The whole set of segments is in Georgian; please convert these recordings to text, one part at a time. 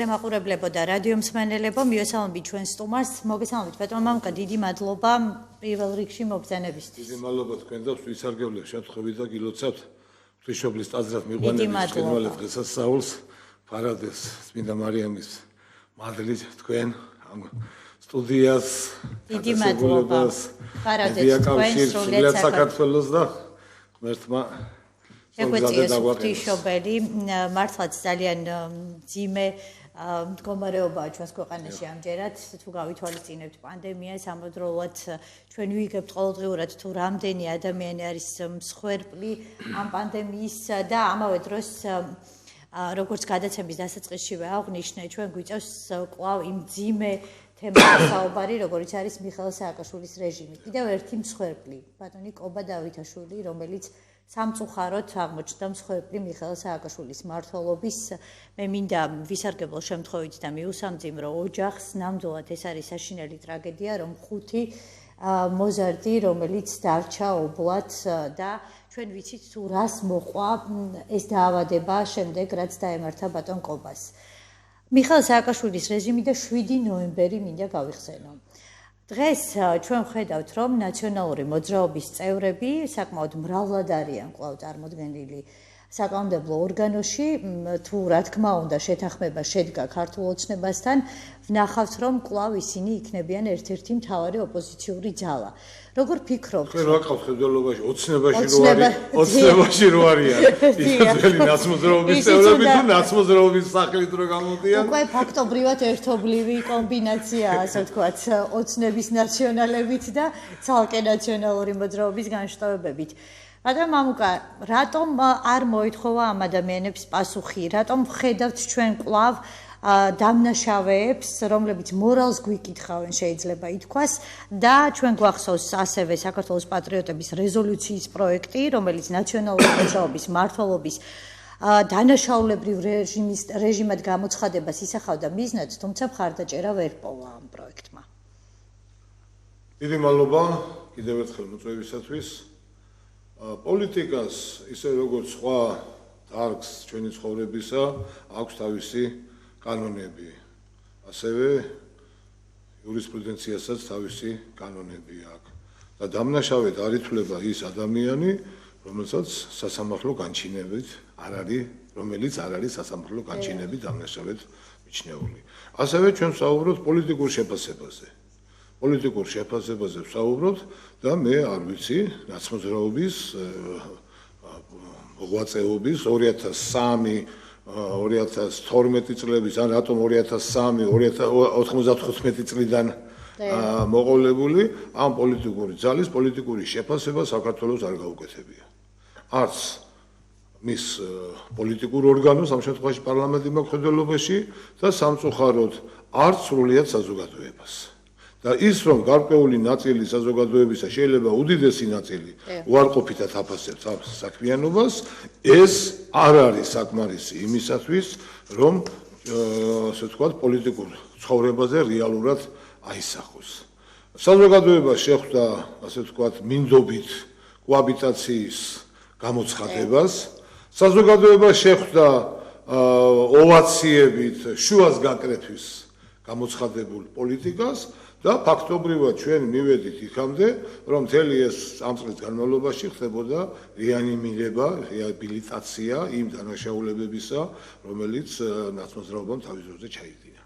Მოგესალმებით და რადიო მსმენელებო, მივესალმებით ჩვენ სტუმარს. მოგესალმებით ბატონო მამუკა, დიდი მადლობა პირველ რიგში მოგზანებისთვის. დიდი მადლობა თქვენ და ვისარგებლებ შემთხვევით და გილოცავთ ღვთისმშობლის ტაძრად მიყვანების ხელმალე დღესასწაულს ფარადეს წმინდა მარიამის მადლით თქვენ ამ სტუდიას დიდი მადლობა ფარადეს თქვენ სრულიად საქართველოს და ღმერთმა ეგვეციეს ღვთისმშობელი მართლაც ძალიან ძიმე მდგომარეობაა ჩვენს ქვეყანაში ამჯერად თუ გავითვალისწინებთ პანდემიას ამავდროულად ჩვენ ვიგებთ ყოველდღიურად თუ რამდენი ადამიანი არის მსხვერპლი ამ პანდემიისა და ამავე დროს როგორც გადაცემის დასაწყისშივე აღვნიშნე ჩვენ გვიწევს კვლავ იმ ძიმე თემაზე საუბარი როგორიც არის მიხეილ სააკაშვილის რეჟიმი კიდევ ერთი მსხვერპლი ბატონი კობა დავითაშვილი რომელიც სამწუხაროდ აღმოჩნდა მსხვერპლი მიხეილ სააკაშვილის მმართველობის მე მინდა ვისარგებლო შემთხვევით და მიუსამძიმრო ოჯახს ნამდვილად ეს არის საშინელი ტრაგედია რომ 5 მოზარდი რომელიც დარჩა ობლად და ჩვენ ვიცით თუ რას მოყვა ეს დაავადება შემდეგ რაც დაემართა ბატონ კობას მიხეილ სააკაშვილის რეჟიმი და 7 ნოემბერი მინდა გავიხსენო დღეს ჩვენ ვხედავთ რომ ნაციონალური მოძრაობის წევრები საკმაოდ მრავლად არიან კვლავ წარმოდგენილი საკანონმდებლო ორგანოში თუ რა თქმა უნდა შეთანხმება შედგა ქართულ ოცნებასთან ვნახავთ რომ კვლავ ისინი იქნებიან ერთ-ერთი მთავარი ოპოზიციური ძალა როგორ ფიქრობთ თქვენ რა ყავთ ხედველობაში ოცნებაში რო არიან ისეთი ნაცმოძრაობის წევრები თუ ნაცმოძრაობის სახელით რო გამოდიან უკვე ფაქტობრივად ერთობლივი კომბინაციაა ასე ვთქვათ ოცნების ნაციონალებით და ცალკე ნაციონალური მოძრაობის განშტოებებით მაგრამ მამუკა, რატომ არ მოითხოვა ამ ადამიანებს პასუხი? რატომ ვხედავთ ჩვენ კვლავ დამნაშავეებს, რომლებიც მორალს გვიკითხავენ, შეიძლება ითქვას, და ჩვენ გვახსოვს ასევე საქართველოს პატრიოტების რეზოლუციის პროექტი, რომელიც ნაციონალური მოძრაობის მმართველობის დანაშაულებრივ რეჟიმად გამოცხადებას ისახავდა მიზნად, თუმცა მხარდაჭერა ვერ პოვა ამ პროექტმა. დიდი მადლობა კიდევ ერთხელ მოწვევისათვის. პოლიტიკას ისე როგორც სხვა დარგს ჩვენი ცხოვრებისა აქვს თავისი კანონები ასევე იურისპრუდენციასაც თავისი კანონები აქვს და დამნაშავედ არ ითვლება ის ადამიანი რომელსაც სასამართლო განჩინებით რომელიც არ არის სასამართლო განჩინებით დამნაშავედ მიჩნეული ასევე ჩვენ ვსაუბრობთ პოლიტიკურ შეფასებაზე პოლიტიკურ შეფასებაზე ვსაუბრობთ და მე არ ვიცი ნაცმოძრაობის მოღვაწეობის 2003-2012 წლების ან რატომ 2003-2095 წლიდან მოყოლებული ამ პოლიტიკური ძალის პოლიტიკური შეფასება საქართველოს არ გაუკეთებია არც მის პოლიტიკურ ორგანოს ამ შემთხვევაში პარლამენტის მოქმედებაში და სამწუხაროდ არც სრულიად საზოგადოებას და ის რომ გარკვეული ნაწილი საზოგადოებისა შეიძლება უდიდესი ნაწილი უარყოფითად აფასებს ამ საქმიანობას ეს არ არის საკმარისი იმისათვის რომ ასე ვთქვათ პოლიტიკურ ცხოვრებაზე რეალურად აისახოს საზოგადოება შეხვდა ასე ვთქვათ მინდობით კოაბიტაციის გამოცხადებას საზოგადოება შეხვდა ოვაციებით შუას გაკრეფის გამოცხადებულ პოლიტიკას და ფაქტობრივად ჩვენ მივედით იქამდე, რომ მთელი ეს ამ წლის განმავლობაში ხდებოდა რეაბილიტაცია იმ დანაშაულებებისა, რომელიც ნაცმოძრაობამ თავის დროზე ჩაიდინა.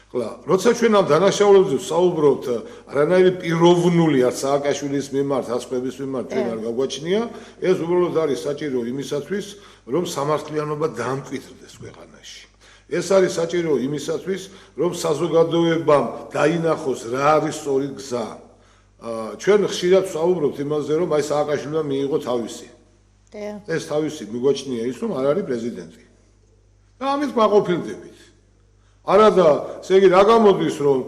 ხლა, როცა ჩვენ ამ დანაშაულებებზე ვსაუბრობთ, არანაირი პიროვნული არც სააკაშვილის მიმართ, ასწლების მიმართ ჩვენ არ გაგვაჩნია, ეს უბრალოდ არის საჭირო იმისათვის, რომ სამართლიანობა დაამკვიდრდეს ქვეყანაში. ეს არის საჭირო იმისათვის, რომ საზოგადოებამ დაინახოს რა არის სწორი გზა. ჩვენ ხშირად ვსაუბრობთ იმაზე, რომ აი სააკაშვილმა მიიღო თავისი. ეს თავისი მიგვაჩნია ის, რომ არ არის პრეზიდენტი. და ამით გვაყოფილდებით. არადა, ესე იგი რა გამოდის, რომ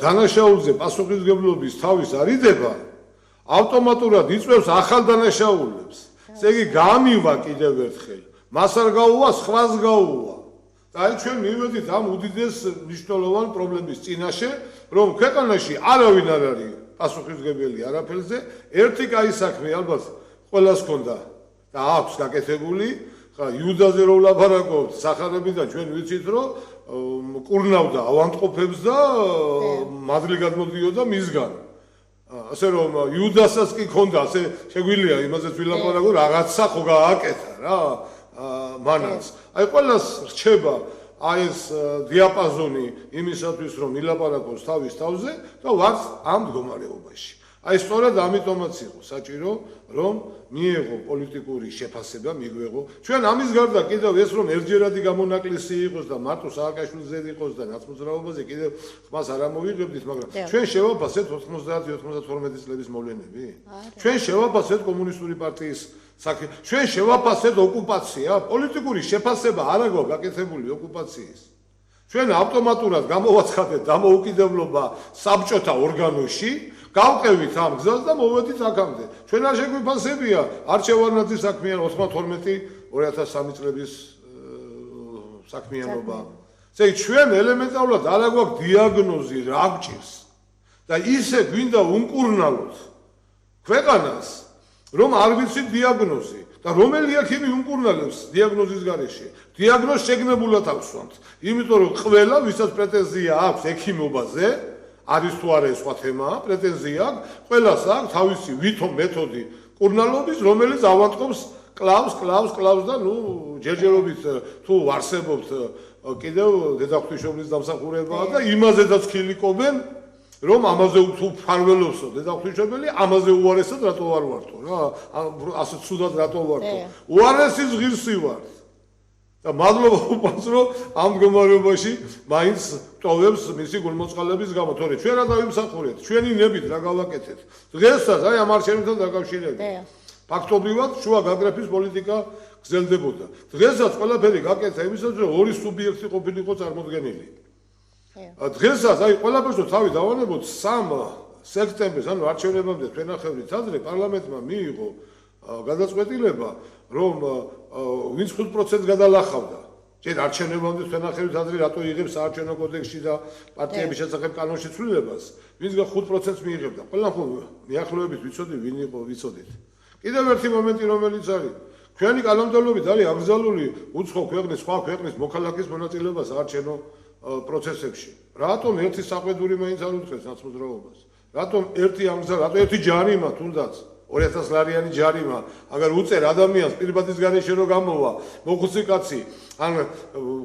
დანაშაულზე პასუხისმგებლობის თავის არიდება, ავტომატურად იწვევს ახალ დანაშაულებს. ესე იგი გამივა კიდევ ერთხელ. მას არ გაუვა, სხვას გაუვა. აი ჩვენ მივედით ამ უდიდეს მნიშვნელოვან პრობლემის წინაშე, რომ ქვეყანაში არავინ არ არის პასუხისმგებელი არაფერზე, ერთი კაი საქმე ალბათ ყველას ჰქონდა და აქვს გაკეთებული, ხა იუდაზე რო ვლაპარაკობთ, სახარებიდან ჩვენ ვიცით, რომ კურნავდა ავანტყოფებს და მადლი გადმოდიოდა მისგან. ასე რომ იუდასაც კი ქონდა, ასე შეგვიძლია იმაზეც ვილაპარაკო, რაღაცა ხო გააკეთა რა მანაც. აი ყველას რჩება აი ეს დიაპაზონი იმისათვის რომ ილაპარაკოს თავის თავზე და ვართ ამ მდგომარეობაში. აი სწორედ ამიტომაც იყო საჭირო რომ მიიღო პოლიტიკური შეფასება, მიგვეღო. ჩვენ ამის გარდა კიდევ ეს რომ ერთჯერადი გამონაკლისი იყოს და მარტო სააკაშვილიძე იყოს და ნაცმოძრაობაზე კიდევ ხმას არ ამოვიღებდით, მაგრამ ჩვენ შევაფასეთ 90-92 წლების მოვლენები? ჩვენ შევაფასეთ კომუნისტური პარტიის საქმე, ჩვენ შევაფასეთ ოკუპაცია, პოლიტიკური შეფასება არ აქვს გაკეთებული ოკუპაციის. ჩვენ ავტომატურად გამოვაცხადეთ დამოუკიდებლობა საბჭოთა ორგანოში, გავყევით ამ გზას და მოვედით აქამდე. ჩვენ არ შეგვიფასებია არჩევანაძის საქმიან 92-2003 წლების საქმიანობა. ესე იგი ჩვენ ელემენტარულად არ აქვს დიაგნოზი რა გჭირს და ისე გვინდა უმკურნალოთ ქვეყანას, რომ არ ვიცით დიაგნოზი და რომელი ექიმი უმკურნალებს დიაგნოზის გარეშე. დიაგნოზი შეგნებულად აქვსვამთ, იმიტომ რომ ყველა ვისაც პრეტენზია აქვს ექიმობაზე არის თუ არა ეს სხვა თემაა, პრეტენზია აქვს, ყველას აქვს თავისი ვითომ მეთოდი კურნალობის, რომელიც ავანტყოფს კლავს და ჯერჯერობით თუ არსებობთ კიდევ დედაღვთისმშობლის დამსახურებაა და იმაზედაც ხილიკობენ, რომ ამაზე თუ ფარველობსო დედაღვთისმშობელი, ამაზე უარესად რატო არ ვართო რა, ასე ცუდად რატო ვართო. უარესის ღირსი ვარ. და მადლობა უპანს რომ ამ მდგომარეობაში მაინც ტოვებს მისი გულმოწყალების გამო, თორე ჩვენ რა დავიმსახურეთ, ჩვენი ნებით რა გავაკეთეთ. დღესაც აი ამ არჩევნებთან დაკავშირებით ფაქტობრივად შუა გაგრაფის პოლიტიკა გრძელდებოდა. დღესაც ყველაფერი გაკეთა იმისათვის რომ ორი სუბიექტი ყოფილიყო წარმოდგენილი. დღესაც აი ყველაფერს თავი დავანებოთ 3 სექტემბერს, ანუ არჩევნებამდე თვენახევრით ადრე პარლამენტმა მიიღო გადაწყვეტილება, რომ ვინც 5% გადალახავდა. ჯერ არჩევნებამდე თვენახევრით ადრე რატო იღებს საარჩევნო კოდექსში და პარტიების შესახებ კანონში ცვლილებას, ვინც 5%-ს მიიღებდა. ყველა ხო მიახლოებით ვიცოდი ვინ იყო, ვიცოდით. კიდევ ერთი მომენტი რომელიც არის, ჩვენი კანონმდებლობით არის აკრძალული უცხო ქვეყნის, სხვა ქვეყნის მოქალაქის მონაწილეობა საარჩევნო პროცესებში. რატომ ერთი საყვედური მაინც არ უწყებს ნაცმოძრაობას? რატომ ერთი ამგზა, რატომ ერთი ჯარიმა თუნდაც 2000 ლარიანი ჯარიმა, აგარ უწერ ადამიანს პირბადის გარეშე რო გამოვა, მოხუცი კაცი, ან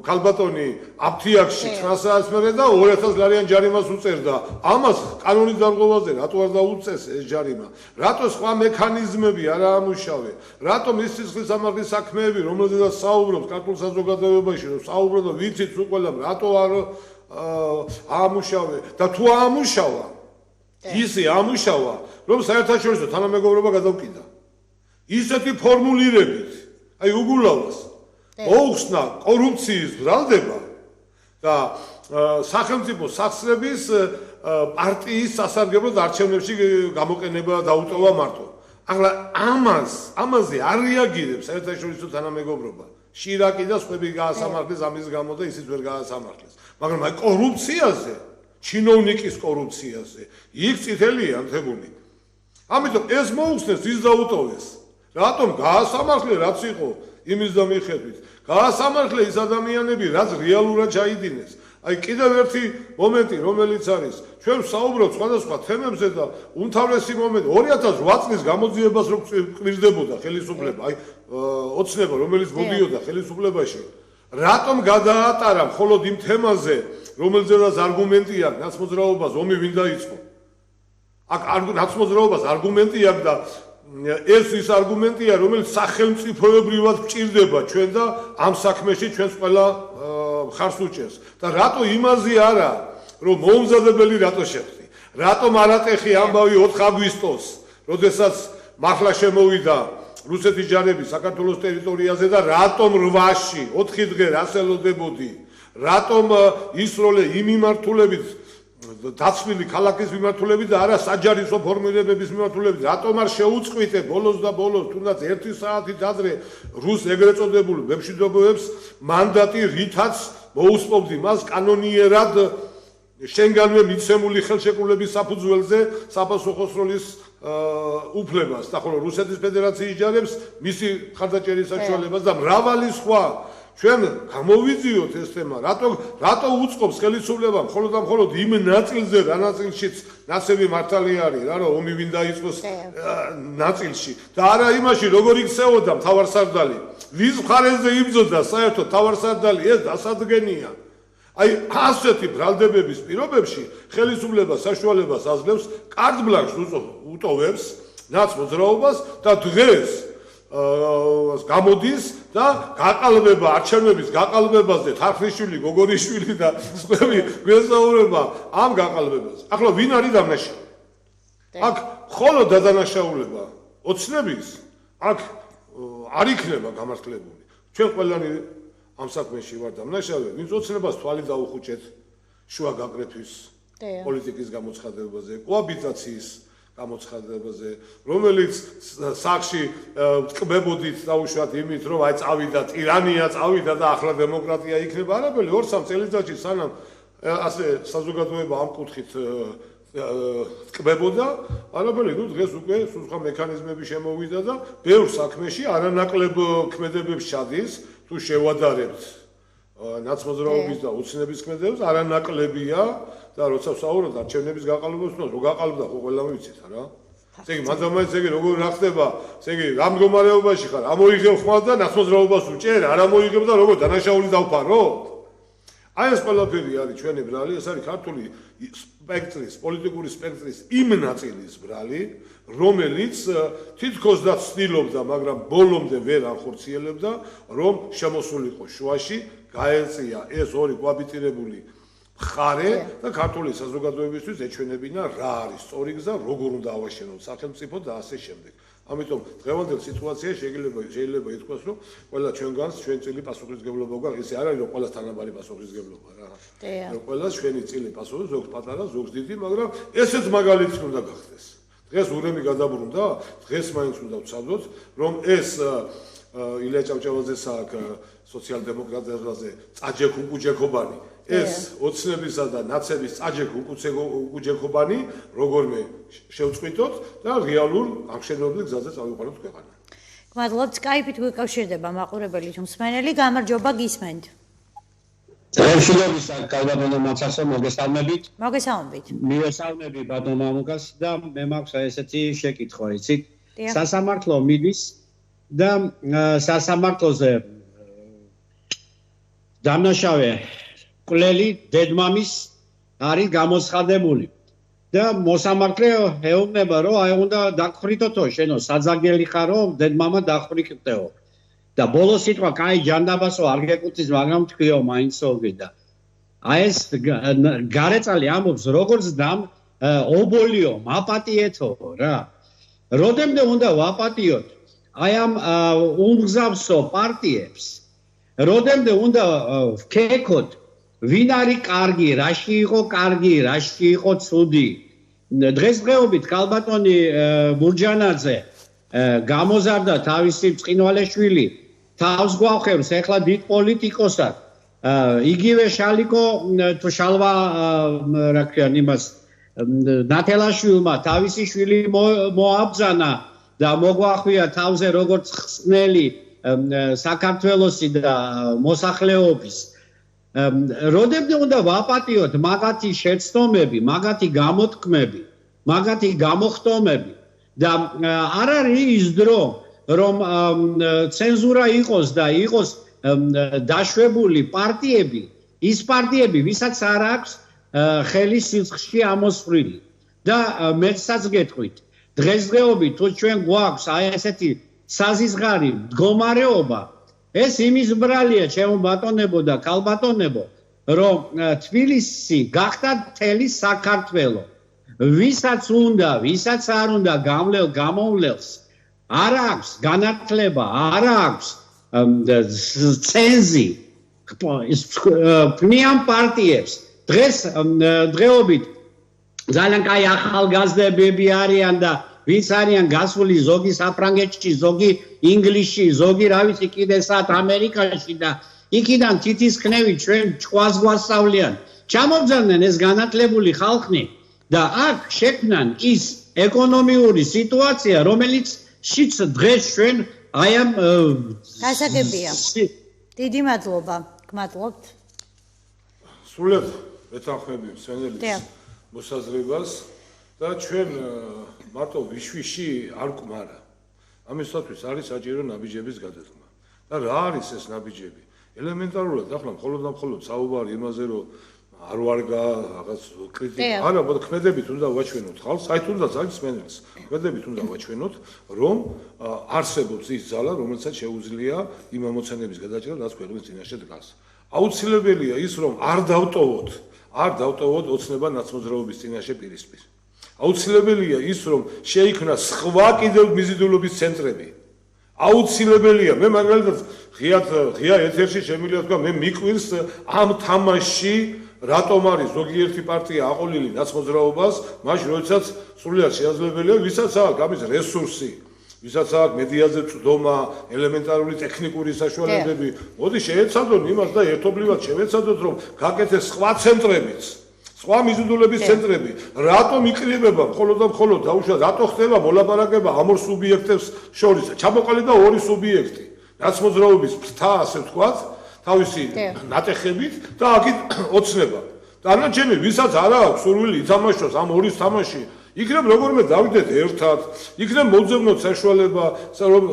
ქალბატონი აფთიაქში 9 საათს მერე და 2000 ლარიან ჯარიმას უწერდა. ამას კანონის დარღვევაზე რატო არ დაუწეს ეს ჯარიმა? რატო სხვა მექანიზმები არ ამუშავე? რატომ ის სისხლის სამართლის საქმეები, რომელზედაც საუბრობს ქართულ საზოგადოებაში, რომ საუბრობ და ვიცით თუ ყველა რატო არ ამუშავე და თუ ამუშავა ისე ამუშავა, რომ საერთაშორისო თანამეგობრობა გადავკიდა. ისეთი ფორმულირებით, აი უგულავას, მოუხსნა კორუფციის ბრალდება და სახელმწიფო სახსრების პარტიის სასარგებლოდ არჩევნებში გამოყენება დაუტოვა მარტო. ახლა ამაზე არ რეაგირებს საერთაშორისო თანამეგობრობა. შირაკი და სხვები გაასამართლეს ამის გამო და ისიც ვერ გაასამართლეს. მაგრამ აი კორუფციაზე ჩინოვნიკის კორუფციაზე იქ წითელია ანთებული. ამიტომ ეს მოუხსნეს ის დაუტოვეს. რატომ გაასამართლე რაც იყო იმის და მიხედვით. გაასამართლე ის ადამიანები რაც რეალურად ჩაიდინეს. აი კიდევ ერთი მომენტი რომელიც არის ჩვენ საუბრობთ სხვადასხვა თემებზე და უმთავრესი მომენტი 2008 წლის გამოძიებას რო კვირდებოდა ხელისუფლება, აი ოცნება რომელიც მოდიოდა ხელისუფლებაში, რატომ გადაატარა მხოლოდ იმ თემაზე რომელზედაც არგუმენტი აქვს ნაცმოძრაობას ომი ვინ დაიწყო. აქ ნაცმოძრაობას არგუმენტი აქვს და ეს ის არგუმენტია რომელიც სახელმწიფოებრივად გვჭირდება ჩვენ და ამ საქმეში ჩვენს ყველა მხარს უჭერს. და რატო იმაზე არა რომ მოუმზადებელი რატო შეხვდი. რატომ არატეხი ამბავი 4 აგვისტოს, როდესაც მართლა შემოვიდა რუსეთის ჯარები საქართველოს ტერიტორიაზე და რატომ 8-ში 4 დღე რასელოდებოდი. რატომ ისროლე იმ მიმართულებით დაცვილი ქალაქის მიმართულებით და არა საჯარისო ფორმირებების მიმართულებით, რატომ არ შეუწყვიტე ბოლოს და ბოლოს თუნდაც 1 საათით ადრე რუს ეგრეთ წოდებულ მემშვიდობეებს მანდატი, რითაც მოუსპობდი მას კანონიერად შენგანვე მიცემული ხელშეკრულების საფუძველზე საპასუხო სროლის უფლებას და ხოლო რუსეთის ფედერაციის ჯარებს მისი ხარდაჭერის საშუალებას და მრავალი სხვა ჩვენ გამოვიძიოთ ეს თემა, რატო უწყობს ხელისუფლებამ მხოლოდ იმ ნაწილზე, რა ნაწილშიც ნაცები მართალი არის, რა რომ ომი ვინ დაიწყოს ნაწილში და არა იმაში, როგორ იქცეოდა მთავარსარდალი, ვის მხარეზე იბრძოდა საერთოდ მთავარსარდალი, ეს დასადგენია. აი, ასეთი ბრალდებების პირობებში ხელისუფლება საშუალებას აძლევს კარდ ბლანშს უტოვებს ნაც მოძრაობას და დღეს გამოდის და გაყალბება არჩევნების გაყალბებაზე თარხნიშვილი, გოგონიშვილი და სხვები გვესაუბრება ამ გაყალბებაზე. ახლა ვინ არის დანაშაული? აქ მხოლოდ დადანაშაულება ოცნების აქ არ იქნება გამართლებული. ჩვენ ყველანი ამ საქმეში ვარ დამნაშავე, ვინც ოცნებას თვალი დაუხუჭეთ შუა გაკრეთვის პოლიტიკის გამოცხადებაზე, კოაბიტაციის გამოცხადებაზე, რომელიც სახში წკბებოდით დაუშვათ იმით, რომ აი წავიდა ტირანია, წავიდა და ახლა დემოკრატია იქნება. არაბელი 2-3 წელიწადში სანამ ასე საზოგადოება ამ კუთხით წკბებოდა, არაბელი ნუ დღეს უკვე სხვა მექანიზმები შემოვიდა და ბევრ საქმეში არანაკლებ ქმედებებს ჩადის, თუ შევადარებთ ნაცმოძრაობის და ოცნების ქმედებებს, არანაკლებია და როცა ვსაუბრობ არჩევნების გაყალბებას, რო გაყალბდა ხო ყველამ ვიცით რა. ესე იგი მანდამაინც ეგ როგორ რა ხდება, ესე იგი რა მდგომარეობაში ხარ, ამოიღებ ხმალ და ნაცმოძრაობას უჭერ, არ ამოიღებ და როგორ დანაშაული დავფარო? აი ეს ყველაფერი არის ჩვენი ბრალი, ეს არის ქართული სპექტრის, პოლიტიკური სპექტრის იმ ნაწილის ბრალი, რომელიც თითქოს და ცდილობდა, მაგრამ ბოლომდე ვერ ახორციელებდა, რომ შემოსულიყო შუაში, გაეწია ეს ორი კოაბიტირებული მხარე და ქართული საზოგადოებისთვის ეჩვენებინა რა არის სწორი გზა, როგორ უნდა ავაშენოთ სახელმწიფო და ასე შემდეგ. ამიტომ დღევანდელ სიტუაციაში შეიძლება ითქვას, რომ ყველა ჩვენგანს ჩვენ წილი პასუხისმგებლობა გვაქვს. ესე არ არის, რომ ყველას თანაბარი პასუხისმგებლობა რა. რომ ყველას ჩვენი წილი პასუხი, ზოგს პატარა, ზოგს დიდი, მაგრამ ესეც მაგალითი უნდა გახდეს. დღეს ურემი გადაბრუნდა, დღეს მაინც უნდა ვცადოთ, რომ ეს ილია ჭავჭავაძეს აქ სოციალ-დემოკრატებზე წაჯექ უკუჯექობანი, ეს ოცნებისა და ნაცების წაჯექ უკუჯექობანი როგორმე შევწყვიტოთ და რეალურ აღშენებულ გზაზე წავიყვანოთ ქვეყანა. გმადლობთ, სკაიპით გვიკავშირდება მაყურებელი თუ მსმენელი, გამარჯობა გისმენთ. დღესდღეობის კალბატონო მაცასო მოგესალმებით. მოგესალმებით. მივესალმები ბატონ მამუკას და მე მაქვს ესეთი შეკითხვა, იცით? სასამართლო მიდის და სასამართლოზე დამნაშავე კვლელი დედმამის არის გამოცხადებული და მოსამართლე ეუბნება, რომ აი უნდა დაგხრიტოთო შენო საძაგელი ხარო, დედმამა დაგხრიტეო. და ბოლო სიტყვა კაი ჯანდაბასო არ გეკუთვნის, მაგრამ თქვიო მაინცო გიდა. აი ეს გარეწალი ამბობს, როგორც დამ ობოლიო, მაპატიეთო რა. როდემდე უნდა ვაპატიოთ აი ამ უმგზავსო პარტიებს, როდემდე უნდა ვქეკოთ ვინ არის კარგი, რაში იყო კარგი, რაში იყო ცუდი. დღესდღეობით კალბატონი მურჯანაძე გამოზარდა თავისი ბრწყინვალეშვილი, თავს გვახევს ეხლა დიდ პოლიტიკოსად. იგივე შალიკო თუ შალვა რა ქვიან იმას ნათელაშვილმა თავისი შვილი მოაბრძანა და მოგვახვია თავზე როგორც ხსნელი საქართველოსი და მოსახლეობის. როდემდე უნდა ვაპატიოთ მაგათი შეცდომები, მაგათი გამოთქმები, მაგათი გამოხტომები და არ არის ის დრო, რომ ცენზურა იყოს და იყოს დაშვებული პარტიები, ის პარტიები, ვისაც არ აქვს ხელი სიცხში ამოსვლილი. და მეცაც გეტყვით, დღესდღეობით თუ ჩვენ გვაქვს აი ესეთი საზიზღარი მდგომარეობა, ეს იმის ბრალია, ჩემო ბატონებო და ქალბატონებო, რომ თბილისი გახდა მთელი საქართველო. ვისაც უნდა, ვისაც არ უნდა გამოვლელს, არ აქვს განათლება, არ აქვს ცენზი, პნიან პარტიებს. დღეობით ძალიან კაი ახალგაზრდები არიან და ვინც არიან გასული ზოგი საფრანგეთში, ზოგი ინგლისში, ზოგი რა ვიცი კიდე საათ ამერიკაში და იქიდან თითისქნევი ჩვენ ჭყვას გვასწავლიან. ჩამობძანენ ეს განათლებული ხალხი და აქ შექმნან ის ეკონომიური სიტუაცია, რომელიც შიც დღეს ჩვენ აი ამ გასაგებია. დიდი მადლობა. გმადლობთ. სრულად ვეთანხმები მსმენელის მოსაზრებას და ჩვენ მარტო ვიშვიში არ გვყმარა. ამისათვის არის საჭირო ნაბიჯების გადადგმა. და რა არის ეს ნაბიჯები? ელემენტარულად ახლა მხოლოდ საუბარი იმაზე, რომ არ ვარგა რაღაც კრიტიკა. არა, ქმედებით უნდა ვაჩვენოთ ხალხს, აი თუნდაც არის მსმენელს. ქმედებით უნდა ვაჩვენოთ, რომ არსებობს ის ძალა, რომელსაც შეუძლია იმ ამოცანების გადაჭრა, რაც ქვეყნის წინაშე დგას. აუცილებელია ის, რომ არ დავტოვოთ ოცნება ნაცმოძრაობის წინაშე პირისპირ. აუცილებელია ის, რომ შეიქმნას სხვა კიდევ მიზიდულობის ცენტრები. აუცილებელია, მე მაგალითად ღია ეთერში შემიძლია თქვა, მე მიყვირს ამ თამაშში რატომ არის ზოგიერთი პარტია აყოლილი ნაცმოძრაობას, მაშინ როდესაც სრულიად შეაძლებელია, ვისაც აქვს ამის რესურსი, ვისაც აქვს მედიაზე წვდომა, ელემენტარული ტექნიკური საშუალებები, მოდი შეეცადონ იმას და ერთობლივად შევეცადოთ, რომ გაკეთეს სხვა ცენტრებიც, სხვა მიზიდულების ცენტრები, რატომ იკრიბება მხოლოდ დაუშვათ, რატო ხდება მოლაპარაკება ამ ორ სუბიექტებს შორის, ჩამოყალიბდა ორი სუბიექტი, ნაცმოძრაობის ფრთა, ასე ვთქვათ, თავისი ნატეხებით და აქეთ ოცნება. დანარჩენი, ვისაც არ აქვს სურვილი ითამაშოს ამ ორის თამაში, იქნებ როგორმე დავიდეთ ერთად, იქნებ მოძებნოთ საშუალება, რომ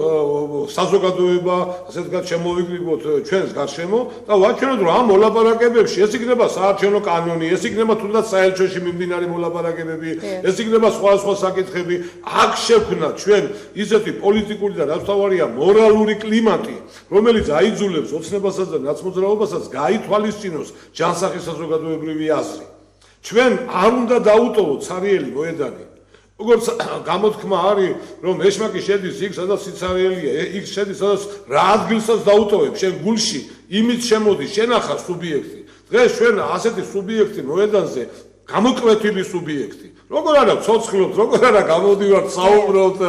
საზოგადოება, ასე ვთქვათ, შემოვიკრიბოთ ჩვენს გარშემო და ვაჩვენოთ, რომ ამ მოლაპარაკებებში ეს იქნება საარჩევნო კანონი, ეს იქნება თუნდაც საელჩოში მიმდინარე მოლაპარაკებები, ეს იქნება სხვა საკითხები. აქ შექმნა ჩვენ ისეთი პოლიტიკური და რაც თავარია მორალური კლიმატი, რომელიც აიძულებს ოცნებასაც და ნაცმოძრაობასაც გაითვალისწინოს ჯანსაღი საზოგადოებრივი აზრი. ჩვენ არ უნდა დაუტოვოთ ცარიელი მოედანი. როგორც გამოთქმა არის, რომ ეშმაკი შედის იქ, სადაც სიცარიელია, იქ შედის, სადაც რა ადგილსაც დაუტოვებ, შენ გულში იმით შემოდის, შენახა სუბიექტი. დღეს ჩვენ ასეთი სუბიექტი მოედანზე გამოკვეთილი სუბიექტი. როგორ არა ცოცხლობთ, როგორ არა გამოდივართ, საუბრობთ,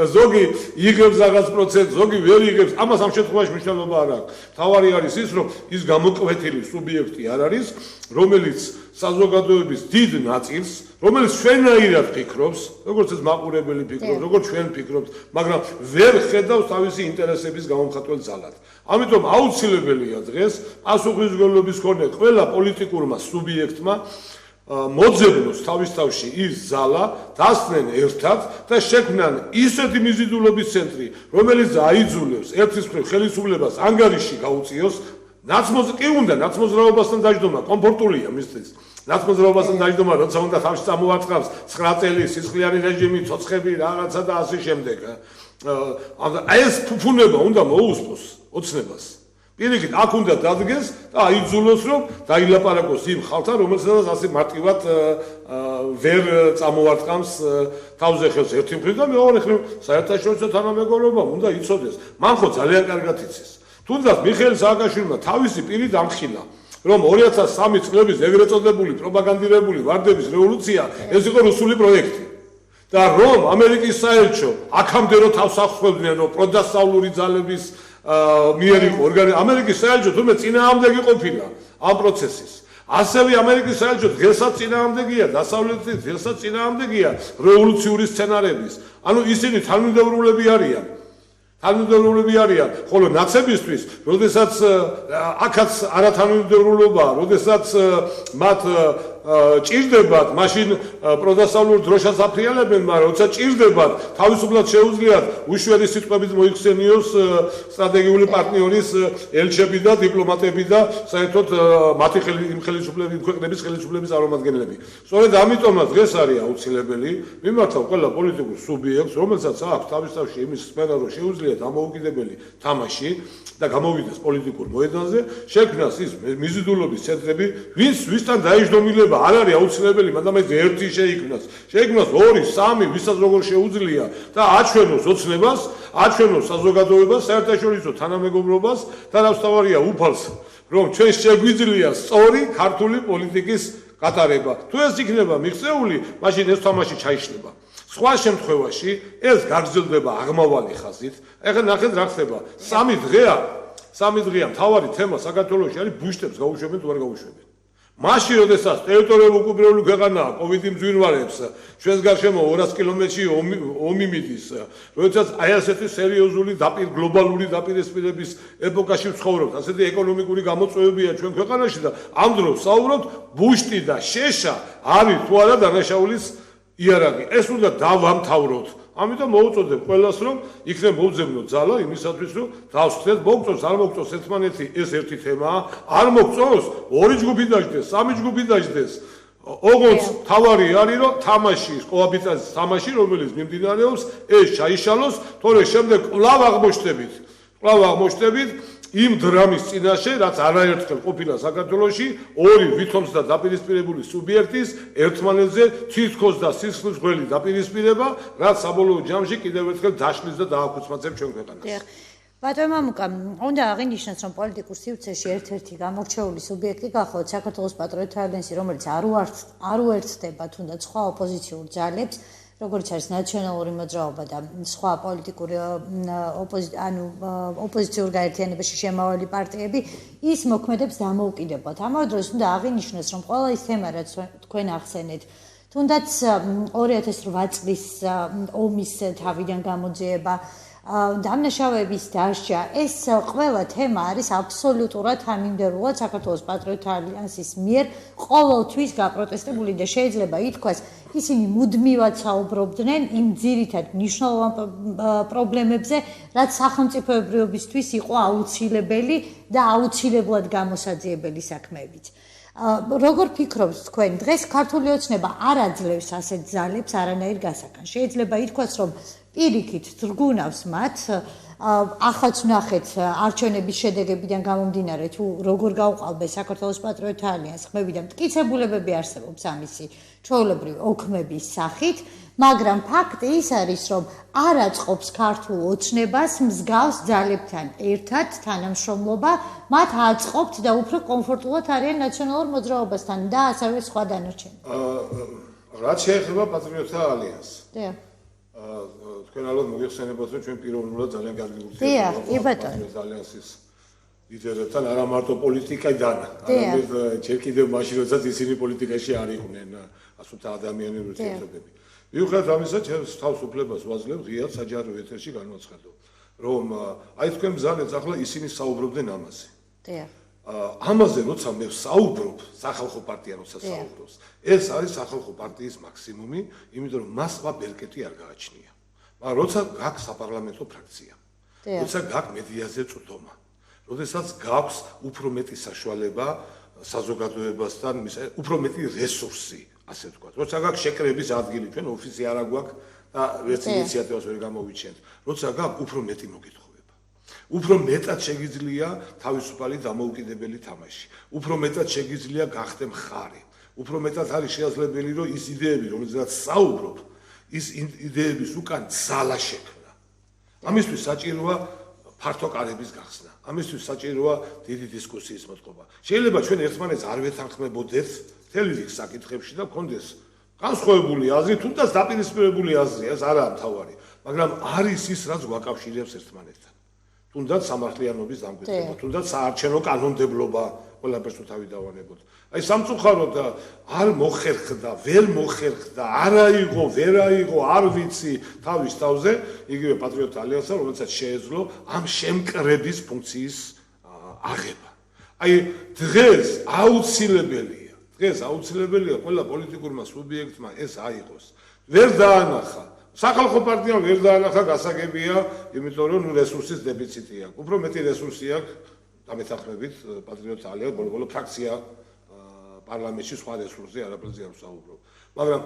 ზოგი იღებს რაღაც პროცენტს, ზოგი ვერ იღებს, ამას ამ შემთხვევაში მნიშვნელობა არ აქვს. თავარი არის ის, რომ ის გამოკვეთილი სუბიექტი არ არის, რომელიც საზოგადოების დიდ ნაწილს, რომელიც ჩვენაირად ფიქრობს, როგორც ეს მაყურებელი ფიქრობს, როგორც ჩვენ ფიქრობთ, მაგრამ ვერ ხედავს თავისი ინტერესების გამომხატველ ძალად. ამიტომ აუცილებელია დღეს პასუხისმგებლობის მქონე ყველა პოლიტიკურმა სუბიექტმა მოძებნოს თავისთავში ის ზალა, დასწნენ ერთად და შექმნან ისეთი მიზიდულობის ცენტრი, რომელიც აიძულებს ერთის მხრივ ხელისუფლებას ანგარიში გაუწიოს, კი უნდა ნაცმოძრაობასთან დაждდომა, კომფორტულია მისთვის. ნაცმოძრაობასთან დაждდომა, როცა უნდა თავში წამოაწყავს 9 წელი სისხლიანი რეჟიმი, ცოცხები, რაღაცა და ასე შემდეგ. ეს ფუფუნება უნდა მოუსწოს ოცნებას. პირიქით, აქ უნდა დადგეს და აიძულოს, რომ დაილაპარაკოს იმ ხალხთან, რომელსაც ასე მარტივად ვერ წამოარტყამს თავზე ხელს ერთი მხრივ და მეორე მხრივ საერთაშორისო თანამეგობრობამ უნდა იცოდეს. მან ხო ძალიან კარგად იცის. თუნდაც მიხეილ სააკაშვილმა თავისი პირი დამხილა, რომ 2003 წლების ეგრეთ წოდებული პროპაგანდირებული ვარდების რევოლუცია ეს იყო რუსული პროექტი. და რომ ამერიკის საელჩო აქამდე რო თავს ახსოვდნენ, რომ პროდასავლური ძალების მიერ იყო ამერიკის საელჩო თუმცა წინააღმდეგი ყოფილა ამ პროცესის. ასევე ამერიკის საელჩო დღესაც წინააღმდეგია, დასავლეთის დღესაც წინააღმდეგია რევოლუციური სცენარების. ანუ ისინი თანმიმდევრულები არიან. ხოლო ნაცებისთვის, როდესაც აქაც არათანმიმდევრულობაა, როდესაც მათ ჭირდებათ, მაშინ პროდასავლურ დროშას აფრიალებენ, მაგრამ როცა ჭირდებათ, თავისუფლად შეუძლიათ უშუალო სიტყვებით მოიხსენიოს სტრატეგიული პარტნიორის ელჩები და დიპლომატები და საერთოდ მათი ქვეყნების ხელისუფლების წარმომადგენლები. სწორედ ამიტომაც დღეს არის აუცილებელი მიმართავ ყველა პოლიტიკურ სუბიექტს, რომელსაც აქვს თავისთავში იმის სფერო, რომ შეუძლიათ ამოუკიდებელი თამაში და გამოვიდეს პოლიტიკურ მოედანზე, შექმნას ის მიზიდულობის ცენტრები, ვისთან დაიჯდომილება არ არის აუცილებელი, მაგრამ ეს ერთი შეიქმნას. შეიქმნას 2, 3, ვისაც როგორ შეუძლია და აჩვენოს ოცნებას, აჩვენოს საზოგადოებას, საერთაშორისო თანამეგობრობას და რაც თავარია უფალს, რომ ჩვენ შეგვიძლია სწორი ქართული პოლიტიკის გატარება. თუ ეს იქნება მიღწეული, მაშინ ეს თამაში ჩაიშლება. სხვა შემთხვევაში ეს გაგრძელდება აღმავალი ხაზით. ეხლა ნახეთ რა ხდება. 3 დღეა მთავარი თემა საქართველოში არის ბუშტებს გაუშვებენ თუ არ გაუშვებენ. მაშინ როდესაც ტერიტორიულ ოკუპირებული ქვეყანაა COVID-ი მძვირვარებს ჩვენს გარშემო 200 კილომეტრში ომი მიდის როდესაც აი ასეთი სერიოზული გლობალური დაპირისპირების ეპოქაში ვცხოვრობთ ასეთი ეკონომიკური გამოწვევებია ჩვენ ქვეყანაში და ამ დროს საუბრობთ ბუშტი და შეშა არის თუ არა დანაშაულის იარაღი ეს უნდა დავამთავროთ ამიტომ მოუწოდებ ყველას რომ იქნებ მოუძებნო ძალა იმისათვის რომ დავსხდეთ მოგწონს არ მოგწონს ერთმანეთი ეს ერთი თემაა არ მოგწონს ორი ჯგუფი დაждდეს სამი ჯგუფი დაждდეს ოღონდ თავარი არის რომ თამაშის კოაბიტაციის თამაში რომელიც მიმდინარეობს ეს ჩაიშალოს თორე შემდეგ კვლავ აღმოჩნდებით იმ დრამის წინაშე რაც არაერთხელ ყოფილა საქართველოში ორი ვითომს და დაპირისპირებული სუბიექტის ერთმანეთზე თითქოს და სისხლის გველი დაპირისპირება რაც საბოლოო ჯამში კიდევ ერთხელ დაშლის და დააქუცმაცებს ჩვენ ქვეყანას. ბატონო მამუკა, უნდა აღინიშნოს რომ პოლიტიკურ სივრცეში ერთ-ერთი გამორჩეული სუბიექტი გახლავთ საქართველოს პატრიოტთა ალიანსი, რომელიც არ უერთდება თუნდაც სხვა ოპოზიციურ ძალებს როგორც არის ნაციონალური მოძრაობა და სხვა პოლიტიკური ოპოზიციურ გაერთიანებაში შემავალი პარტიები ის მოქმედებს დამოუკიდებლად. ამავე დროს უნდა აღინიშნოს რომ ყველა ის თემა რაც თქვენ ახსენეთ თუნდაც 2008 წლის ომის თავიდან გამოძიება დამნაშავეების დასჯა ეს ყველა თემა არის აბსოლუტურად თანმიმდევრულად საქართველოს პატრიოტთა ალიანსის მიერ ყოველთვის გაპროტესტებული და შეიძლება ითქვას ისინი მუდმივად საუბრობდნენ იმ ძირითად მნიშვნელოვან პრობლემებზე რაც სახელმწიფოებრიობისთვის იყო აუცილებელი და აუცილებლად გამოსაძიებელი საქმეებიც. როგორ ფიქრობთ თქვენ დღეს ქართული ოცნება არ აძლევს ასეთ ძალებს არანაირ გასაგან შეიძლება ითქვას რომ პირიქით ძრგუნავს მათ ახაც ვნახეთ არჩევნების შედეგებიდან გამომდინარე თუ როგორ გაუყალბეს საქართველოს პატრიოტთა ალიანსს ხმები და მტკიცებულებები არსებობს ამისი ჩვეულებრივი ოქმების სახით მაგრამ ფაქტი ის არის რომ არ აწყობს ქართულ ოცნებას მსგავს ძალებთან ერთად თანამშრომლობა მათ აწყობთ და უფრო კომფორტულად არიან ნაციონალურ მოძრაობასთან და ასევე სხვა დანარჩენი რაც შეეხება პატრიოტთა ალიანსს დიახ თქვენ ალბათ მოგეხსენებათ რომ ჩვენ პიროვნულად ძალიან კარგი ურთიერთობაა ალიანსის ლიდერებთან არა მარტო პოლიტიკიდან არამედ ჯერ კიდევ მაშინ როდესაც ისინი პოლიტიკაში არ იყვნენ ასე ვთქვათ ადამიანური ურთიერთობები მიუხედავად ამისა ჩემს თავს უფლებას ვაძლევ ღიად საჯარო ეთერში განვაცხადო რომ აი თქვენ ბრძანეთ ახლა ისინი საუბრობდნენ ამაზე ამაზე როცა მე ვსაუბრობ სახალხო პარტია როცა საუბრობს ეს არის სახალხო პარტიის მაქსიმუმი იმიტომ რომ მას სხვა ბერკეტი არ გააჩნია მაგრამ როცა გაქვს საპარლამენტო ფრაქცია როცა გაქვს მედიაზე წვდომა როდესაც გაქვს უფრო მეტი საშუალება საზოგადოებასთან უფრო მეტი რესურსი ასე ვთქვათ როცა გაქვს შეკრების ადგილი ჩვენ ოფისი არ აგვაქვს და ერთ ინიციატივას ვერ გამოვიჩენთ როცა გაქვს უფრო მეტი მოგეთხოვება უფრო მეტად შეგიძლია თავისუფალი დამოუკიდებელი თამაში უფრო მეტად შეგიძლია გახდე მხარი უფრო მეტად არის შესაძლებელი რომ ის იდეები რომელზეც საუბრობ ის იდეების უკან ძალა შექმნა ამისთვის საჭიროა ფართო კარების გახსნა ამისთვის საჭიროა დიდი დისკუსიის მოწყობა შეიძლება ჩვენ ერთმანეთს არ ვეთანხმებოდეთ მთელი რიგ საკითხებში და გქონდეს განსხვავებული აზრი თუნდაც დაპირისპირებული აზრი ეს არაა მთავარი მაგრამ არის ის რაც გვაკავშირებს ერთმანეთთან თუნდაც სამართლიანობის დამკვიდრება თუნდაც საარჩევნო კანონმდებლობა ყველაფერს თუ თავი დავანებოთ აი სამწუხაროდ არ მოხერხდა ვერ მოხერხდა არაიღო ვერაიღო არ ვიცი თავის თავზე იგივე პატრიოტთა ალიანსა რომელსაც შეეძლო ამ შემკრების ფუნქციის აღება აი დღეს აუცილებელია ყველა პოლიტიკურმა სუბიექტმა ეს აიღოს ვერ დაანახა სახალხო პარტიამ ვერ დაანახა გასაგებია იმიტომ რომ რესურსის დეფიციტი აქვს უფრო მეტი რესურსი აქვს დამეთანხმებით პატრიოტთა ალიანსს ბოლო ფრაქცია პარლამენტში სხვა რესურსზე არაფერზე არ ვსაუბრობ მაგრამ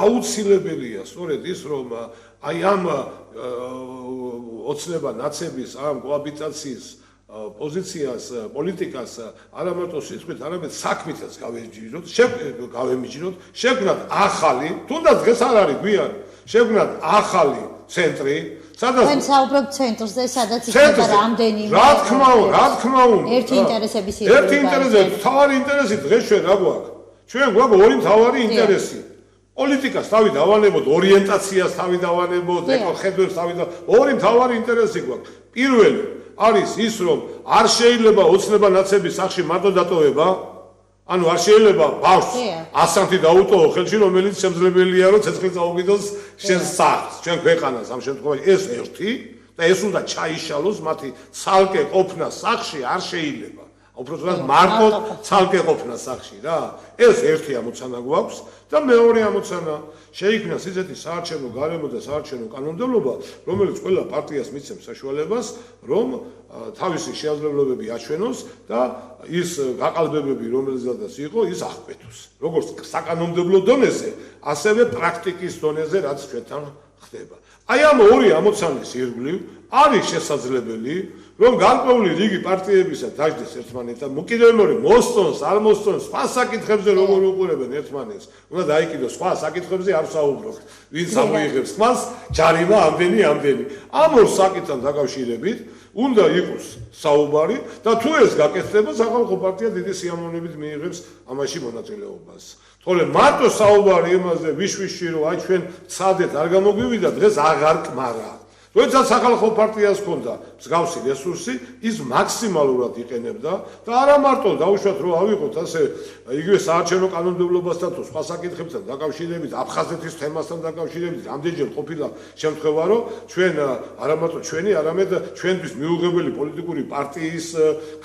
აუცილებელია სწორედ ის რომ აი ამ ოცნება ნაცების ამ კოაბიტაციის პოზიციას პოლიტიკას არა მარტო სიტყვით არამედ საქმითაც გავემიჯნოთ შექმნათ ახალი თუნდაც დღეს არ არის გვიან შექმნათ ახალი ცენტრი სადაც თქვენ საუბრობთ ცენტრზე სადაც იქნება რამდენიმე რა თქმა უნდა ერთი ინტერესების ერთი ინტერესი თავარი ინტერესი დღეს ჩვენ რა გვაქვს ჩვენ გვაქვს ორი თავარი ინტერესი პოლიტიკას თავი დავანებოთ ორიენტაციას თავი დავანებოთ ეკოხედვებს თავი ორი თავარი ინტერესი გვაქვს პირველი არის ის რომ არ შეიძლება ოცნება ნაცების სახში მარტო დატოვება ანუ არ შეიძლება ბავშვს ასანთი დაუტოვო ხელში, რომელიც შემძლებელია, რომ ცეცხლი წაუგიდოს შენ სახლს, ჩვენ ქვეყანას ამ შემთხვევაში ეს ერთი და ეს უნდა ჩაიშალოს მათი ცალკე ყოფნა სახლში არ შეიძლება. უბრალოდ მარტო ცალკე ყოფნა სახლში რა. ეს ერთი ამოცანა გვაქვს და მეორე ამოცანა შეიქმნა ისეთი საარჩევნო გარემო და საარჩევნო კანონმდებლობა, რომელიც ყველა პარტიას მიცემს საშუალებას, რომ თავისი შეაძლებლობები აჩვენოს და ის გაყალბებები, რომელზედაც იყო, ის აღკვეთოს. როგორც საკანონმდებლო დონეზე, ასევე პრაქტიკის დონეზე, რაც ჩვენთან ხდება. აი ამ ორი ამოცანის ირგვლივ არის შესაძლებელი, რომ განკვეული რიგი პარტიებისა დაждდეს ერთმანეთთან, კიდევ მეორე მოსწონს, არ მოსწონს, სხვა საკითხებზე როგორ უყურებენ ერთმანეთს. უნდა დაიკიდოს სხვა საკითხებზე არ საუბრობთ. ვინც ამოიღებს ხმას, ჯარიმა ამდენი. ამ ორ საკითხთან დაკავშირებით უნდა იყოს საუბარი და თუ ეს გაკეთდება, სახალხო პარტია დიდი სიამოვნებით მიიღებს ამაში მონაწილეობას. თორე მარტო საუბარი იმაზე ვიშვიში რომ აი ჩვენ ცადეთ არ გამოგვივიდა დღეს აღარ კმარა. როდესაც სახალხო პარტიას ჰქონდა მსგავსი რესურსი, ის მაქსიმალურად იყენებდა და არა მარტო დაუშვათ რომ ავიღოთ ასე იგივე საარჩევნო კანონმდებლობასთან თუ სხვა საკითხებთან დაკავშირებით, აფხაზეთის თემასთან დაკავშირებით, რამდენჯერ ყოფილა შემთხვევა, რომ ჩვენ არა მარტო ჩვენი, არამედ ჩვენთვის მიუღებელი პოლიტიკური პარტიის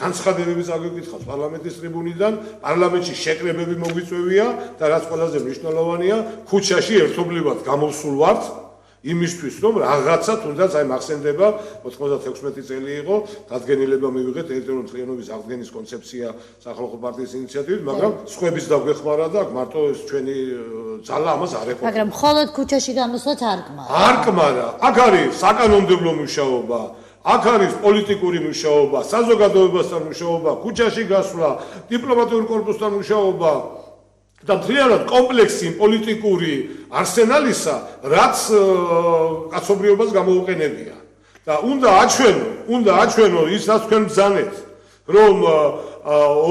განცხადებები წაგვიკითხავს პარლამენტის ტრიბუნიდან, პარლამენტში შეკრებები მოგვიწევია და რაც ყველაზე მნიშვნელოვანია, ქუჩაში ერთობლივად გამოვსულ ვართ იმისთვის რომ რაღაცა თუნდაც აი მახსენდება 96 წელი იყო დადგენილება მივიღეთ ტერიტორიული მთლიანობის აღდგენის კონცეფცია სახალხო პარტიის ინიციატივით, მაგრამ სხვების დაგვეხმარა და მარტო ეს ჩვენი ძალა ამას არ ეყოლა. მაგრამ მხოლოდ ქუჩაში გამოსვლაც არ კმარა. არ კმარა. აქ არის საკანონმდებლო მუშაობა, აქ არის პოლიტიკური მუშაობა, საზოგადოებასთან მუშაობა, ქუჩაში გასვლა, დიპლომატიური კორპუსთან მუშაობა და მთლიანად კომპლექსი პოლიტიკური არსენალისა, რაც კაცობრიობას გამოუყენებია. და უნდა აჩვენო ის, რაც თქვენ ბრძანეთ, რომ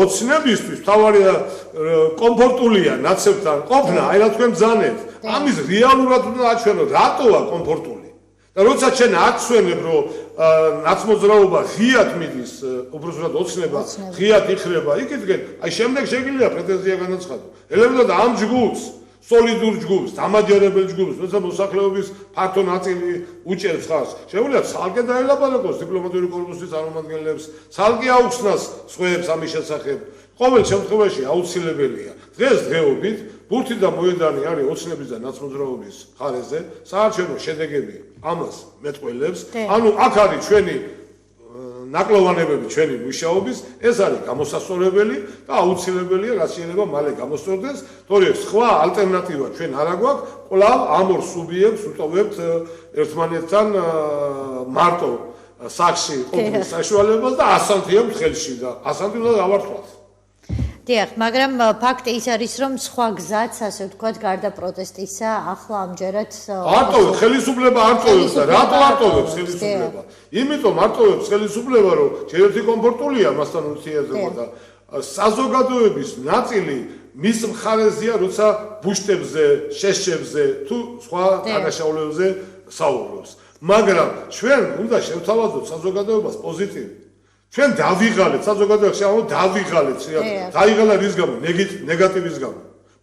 ოცნებისთვის თავარი კომფორტულია ნაცებთან ყოფნა, აი რა თქვენ ბრძანეთ. ამის რეალურად უნდა აჩვენო, რატოა კომფორტული. და როცა ჩვენ აჩვენებ, რომ ნაცმოძრაობა ღიად მიდის, უბრალოდ ოცნება ღიად იხრება, იქითგენ, აი შემდეგ შეგიძლია პრეტენზია განაცხადო. ელემენტად ამ ჯგუფს, სოლიდურ ჯგუფს, დამაჯერებელ ჯგუფს, როცა მოსახლეობის ფართო ნაწილი უჭერს ხარს, შეუძლია ცალკე დაელაპარაკოს დიპლომატიური კორპუსის წარმომადგენლებს, ცალკე აუხსნას სხვებს ამის შესახებ. ყოველ შემთხვევაში აუცილებელია. დღესდღეობით ბურთი და მოედანი არის ოცნების და ნაცმოძრაობის მხარეზე, საარჩევნო შედეგები ამას მეტყველებს. ანუ აქ არის ჩვენი ნაკლოვანებები ჩვენი მუშაობის, ეს არის გამოსასწორებელი და აუცილებელია, რაც შეიძლება მალე გამოსწორდეს, თორემ სხვა ალტერნატივა ჩვენ არ აგვაქვს, კვლავ ამ ორ სუბიექტს უტოვებთ ერთმანეთთან მარტო სახლში ყოფნის საშუალებას და ასანთიებთ ხელში და ასანთი უნდა გავართვათ. დიახ, მაგრამ ფაქტი ის არის, რომ სხვა გზაც, ასე ვთქვათ, გარდა პროტესტისა, ახლა ამჯერად არტოვებს ხელისუფლება არტოვებს და რატო არტოვებს ხელისუფლება? იმიტომ არტოვებს ხელისუფლება, რომ ჯერეთი კომფორტულია მასთან ურთიერთობა და საზოგადოების ნაწილი მის მხარეზეა, როცა ბუშტებზე, შეშებზე თუ სხვა დანაშაულებებზე საუბრობს. მაგრამ ჩვენ უნდა შევთავაზოთ საზოგადოებას პოზიტივი. ჩვენ დავიღალეთ საზოგადოებაში, დავიღალეთ, დაიღალა რის გამო? ნეგატივის გამო.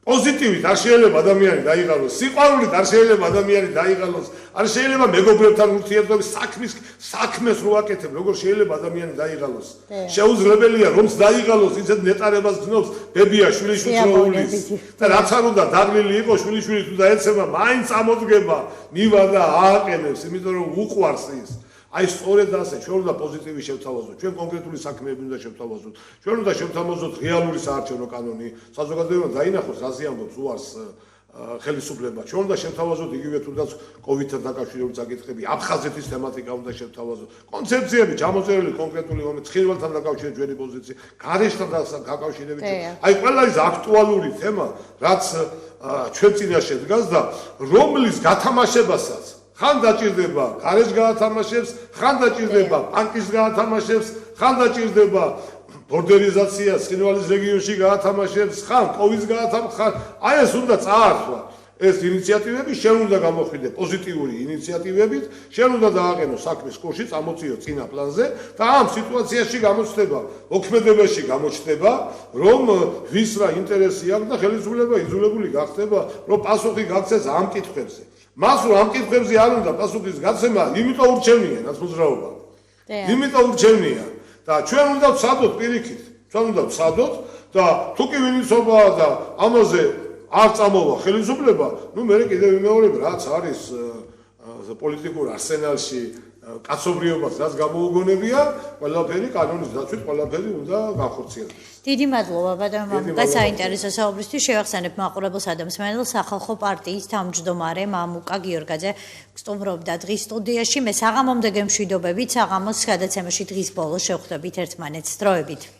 პოზიტივით არ შეიძლება ადამიანი დაიღალოს, სიყვარულით არ შეიძლება ადამიანი დაიღალოს, არ შეიძლება მეგობრებთან ურთიერთობის საქმეს რო აკეთებ, როგორ შეიძლება ადამიანი დაიღალოს? შეუძლებელია რომც დაიღალოს, ისეთ ნეტარებას გნობს, ბებია შვილიშვილს რო უვლის. და რაც არ უნდა დაღლილი იყოს, შვილიშვილი თუ დაეცემა, მაინც ამოდგება, მივა და ააყენებს, იმიტომ რომ უყვარს ის. აი სწორედ ასე ჩვენ უნდა პოზიტივი შევთავაზოთ, ჩვენ კონკრეტული საქმეები უნდა შევთავაზოთ, ჩვენ უნდა შევთავაზოთ რეალური საარჩევნო კანონი, საზოგადოებამ დაინახოს რაზე ამბობს უარს ხელისუფლება, ჩვენ უნდა შევთავაზოთ იგივე თუნდაც კოვიდთან დაკავშირებული საკითხები, აფხაზეთის თემატიკა უნდა შევთავაზოთ, კონცეფციები ჩამოწერილი კონკრეტული მომენტ, ხილვალთან დაკავშირებით ჩვენი პოზიცია, გარეშთან დაკავშირებით, აი ყველა ის აქტუალური თემა, რაც ჩვენ წინაშე დგას და რომლის გათამაშებასაც ხან დაჭირდება გარეშ გაათამაშებს, ხან დაჭირდება პანკის გაათამაშებს, ხან დაჭირდება ბორდერიზაციას ხინვალის რეგიონში გაათამაშებს, ხან კოვიდს გაათამაშებს, აი ეს უნდა წაართვა. ეს ინიციატივები შენ უნდა გამოხიდე პოზიტიური ინიციატივებით, შენ უნდა დააყენო საქმის კურსი, წამოწიო წინა პლანზე და ამ სიტუაციაში გამოჩნდება, მოქმედებაში გამოჩნდება, რომ ვის რა ინტერესი აქვს და ხელისუფლება იძულებული გახდება, რომ პასუხი გაქცეს ამ კითხვებზე. მას რომ ამ კითხვებზე არ უნდა პასუხის გაცემა, იმიტომ ურჩევნია ნაცმოძრაობა. იმიტომ ურჩევნია და ჩვენ უნდა ვცადოთ პირიქით, ჩვენ უნდა ვცადოთ და თუ კი ვინიცობაა და ამაზე არ წამოვა ხელისუფლება, ნუ მე კიდევ ვიმეორებ, რაც არის პოლიტიკურ არსენალში კაცობრიობას, რაც გამოუგონებია, ყველაფერი კანონის დაცვით, ყველაფერი უნდა განხორციელდეს. დიდი მადლობა ბატონო მამუკა საინტერესო საუბრისთვის. შევახსენებ მაყურებელს ადამიანს მენელს სახალხო პარტიის თავმჯდომარე მამუკა გიორგაძე სტუმრობდა დღის სტუდიაში. მე საღამომდე გემშვიდობებით, საღამოს გადაცემაში დღის ბოლოს შევხვდებით ერთმანეთს. დროებით.